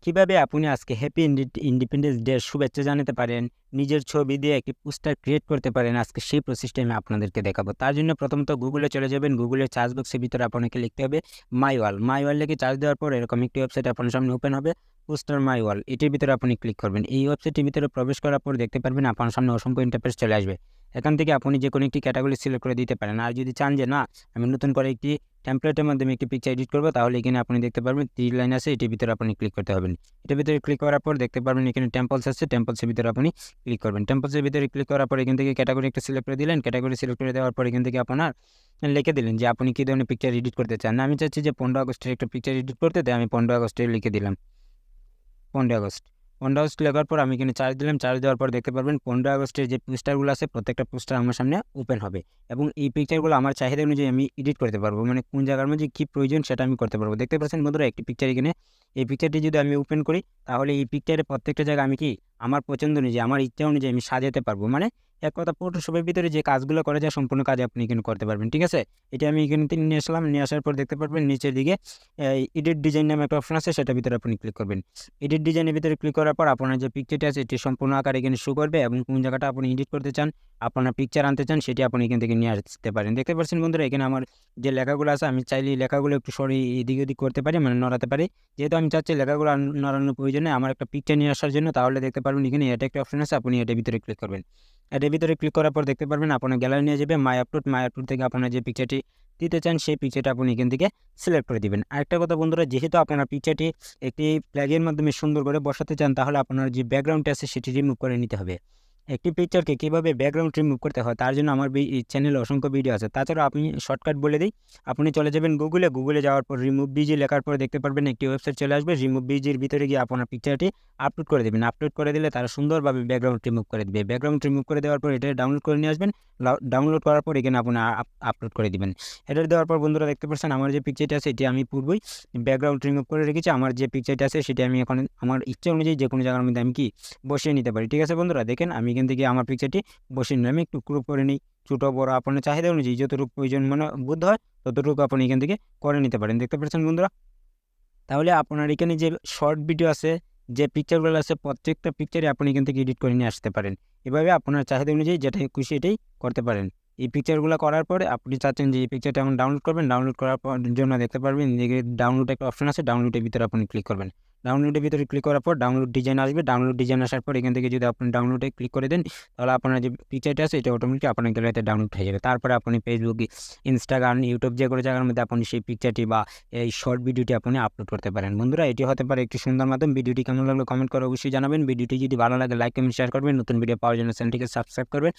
কিভাবে আপনি আজকে হ্যাপি ইন্ডিপেন্ডেন্স ডে শুভেচ্ছা জানাতে পারেন, নিজের ছবি দিয়ে একটি পোস্টার ক্রিয়েট করতে পারেন, আজকে সেই প্রসেসটা আমি আপনাদেরকে দেখাবো। তার জন্য প্রথমত গুগলে চলে যাবেন। গুগলের সার্চ বক্সের ভিতরে আপনাকে লিখতে হবে মাই ওয়াল। মাই ওয়াল লিখে সার্চ দেওয়ার পর এরকম একটি ওয়েবসাইট আপনার সামনে ওপেন হবে, পোস্টার মাই ওয়াল। এটির ভিতরে আপনি ক্লিক করবেন। এই ওয়েবসাইটের ভিতরে প্রবেশ করার পর দেখতে পারবেন আপনার সামনে অসংখ্য ইন্টারফেস চলে আসবে। এখান থেকে আপনি যে কোনো একটি ক্যাটাগরি সিলেক্ট করে দিতে পারেন। আর যদি চান যে না, আমি নতুন করে একটি টেমপ্লেটের মাধ্যমে একটি পিকচার এডিট করবো, তাহলে এখানে আপনি দেখতে পারবেন 3 লাইন আছে, এটির ভিতরে আপনি ক্লিক করতে হবে। এটার ভিতরে ক্লিক করার পর দেখতে পারবেন এখানে টেম্পলস আছে, টেম্পলসের ভিতরে আপনি ক্লিক করবেন। টেম্পলসের ভিতরে ক্লিক করার পর এখান থেকে ক্যাটাগরি একটা সিলেক্ট করে দিলেন। ক্যাটাগরি সিলেক্ট করে দেওয়ার পর এখান থেকে আপনার লিখে দিলেন যে আপনি কী ধরনের পিকচার এডিট করতে চান। আমি চাচ্ছি যে 15 আগস্টের একটা পিকচার এডিট করতে, তাই আমি 15 আগস্টের লিখে দিলাম 15 আগস্ট। 15 আগস্ট লেখার পর আমি এখানে চার্জ দিলাম। চার্জ দেওয়ার পর দেখতে পারবেন 15 আগস্টের যে পোস্টারগুলো আছে প্রত্যেকটা পোস্টার আমার সামনে ওপেন হবে, এবং এই পিকচারগুলো আমার চাহিদা অনুযায়ী আমি এডিট করতে পারবো। মানে কোন জায়গার মধ্যে কী প্রয়োজন সেটা আমি করতে পারবো। দেখতে পাচ্ছেন বন্ধুরা একটি পিকচার এখানে। এই পিকচারটি যদি আমি ওপেন করি, তাহলে এই পিকচারে প্রত্যেকটা জায়গা আমি কি আমার পছন্দ অনুযায়ী, আমার ইচ্ছা অনুযায়ী আমি সাজাতে পারবো। মানে এক কথা ফটোশপের ভিতরে যে কাজগুলো করা যায় সম্পূর্ণ কাজ আপনি এখানে করতে পারবেন। ঠিক আছে, এটা আমি এখানে নিয়ে আসলাম। নিয়ে আসার পর দেখতে পারবেন নিচের দিকে এডিট ডিজাইন নামে একটা অপশন আছে, সেটার ভিতরে আপনি ক্লিক করবেন। এডিট ডিজাইনের ভিতরে ক্লিক করার পর আপনার যে পিকচারটি আছে এটি সম্পূর্ণ আকারে এখানে শো করবে, এবং কোন জায়গাটা আপনি এডিট করতে চান, আপনার পিকচার আনতে চান, সেটি আপনি এখান থেকে নিয়ে আসতে পারেন। দেখতে পাচ্ছেন বন্ধুরা এখানে আমার যে লেখাগুলো আছে, আমি চাইলে এই লেখাগুলো একটু সরিয়ে এদিক ওদিক করতে পারি, মানে নড়াতে পারি। যেহেতু আমি চাচ্ছি লেখাগুলো নড়ানোর প্রয়োজনে আমার একটা পিকচার নিয়ে আসার জন্য, তাহলে দেখতে পারবেন এখানে এটা একটা অপশন আছে, আপনি এটার ভিতরে ক্লিক করবেন। এটার ভিতরে ক্লিক করার পর দেখতে পারবেন আপনার গ্যালারি নিয়ে যাবে মাই আপলোড। মাই আপলোড থেকে আপনার যে পিকচারটি দিতে চান সেই পিকচারটা আপনি এখান থেকে সিলেক্ট করে দিবেন। আরেকটা কথা বন্ধুরা, যেহেতু আপনার পিকচারটি একটি ফ্ল্যাগের মাধ্যমে সুন্দর করে বসাতে চান, তাহলে আপনার যে ব্যাকগ্রাউন্ডটা আছে সেটি রিমুভ করে নিতে হবে। একটি পিকচারকে কীভাবে ব্যাকগ্রাউন্ড রিমুভ করতে হয় তার জন্য আমার এই চ্যানেলে অসংখ্য ভিডিও আছে। তাছাড়া আপনি শর্টকাট বলে দিই, আপনি চলে যাবেন গুগলে। গুগলে যাওয়ার পর রিমুভ বিজি লেখার পর দেখতে পারবেন একটি ওয়েবসাইট চলে আসবে। রিমুভ বিজির ভিতরে গিয়ে আপনার পিকচারটি আপলোড করে দেবেন। আপলোড করে দিলে তারা সুন্দরভাবে ব্যাকগ্রাউন্ড রিমুভ করে দেবে। ব্যাকগ্রাউন্ড রিমুভ করে দেওয়ার পর এটা ডাউনলোড করে নিয়ে আসবেন। ডাউনলোড করার পর এখানে আপনি আপলোড করে দিবেন। এটা দেওয়ার পর বন্ধুরা দেখতে পাচ্ছেন আমার যে পিকচারটি আছে এটি আমি পূর্বই ব্যাকগ্রাউন্ড রিমুভ করে রেখেছি। আমার যে পিকচারটি আছে সেটি আমি এখন আমার ইচ্ছা অনুযায়ী যে কোনো জায়গার মধ্যে আমি কি বসিয়ে নিতে পারি। ঠিক আছে বন্ধুরা, দেখেন আমি এখান থেকে আমার পিকচারটি বসিয়ে নিলাম। আমি একটু ক্রপ করে নিই, ছোটো বড় আপনার চাহিদা অনুযায়ী যতটুকু প্রয়োজন মনে বোধ হয় ততটুকু আপনি এখান থেকে করে নিতে পারেন। দেখতে পাচ্ছেন বন্ধুরা, তাহলে আপনার এখানে যে শর্ট ভিডিও আছে, যে পিকচারগুলো আছে, প্রত্যেকটা পিকচারে আপনি এখান থেকে এডিট করে নিয়ে আসতে পারেন। এভাবে আপনার চাহিদা অনুযায়ী যেটা খুশি এটাই করতে পারেন। এই পিকচারগুলো করার পরে আপনি চাচ্ছেন যে এই পিকচারটা এখন ডাউনলোড করবেন। ডাউনলোড করার পর জন্য দেখতে পারবেন যে ডাউনলোড একটা অপশন আছে, ডাউনলোডের ভিতরে আপনি ক্লিক করবেন। ডাউনলোডের ভিতরে ক্লিক করার পর ডাউনলোড ডিজাইন আসবে। ডাউনলোড ডিজাইন আসার পর এখান থেকে যদি আপনি ডাউনলোডে ক্লিক করে দেন, তাহলে আপনার যে পিকচারটা আছে এটা অটোমেটিক আপনার গ্যালারিতে ডাউনলোড হয়ে যাবে। তারপরে আপনি ফেসবুক, ইনস্টাগ্রাম, ইউটিউব যে কোনো জায়গার মধ্যে আপনি সেই পিকচারটি বা এই শর্ট ভিডিওটি আপনি আপলোড করতে পারেন। বন্ধুরা, এটি হতে পারে একটি সুন্দর মাধ্যম। ভিডিওটি কেমন লাগলো কমেন্ট করে অবশ্যই জানাবেন। ভিডিওটি যদি ভালো লাগে লাইক কমেন্ট শেয়ার করবেন। নতুন ভিডিও পাওয়ার জন্য চ্যানেলটিকে সাবস্ক্রাইব করবেন।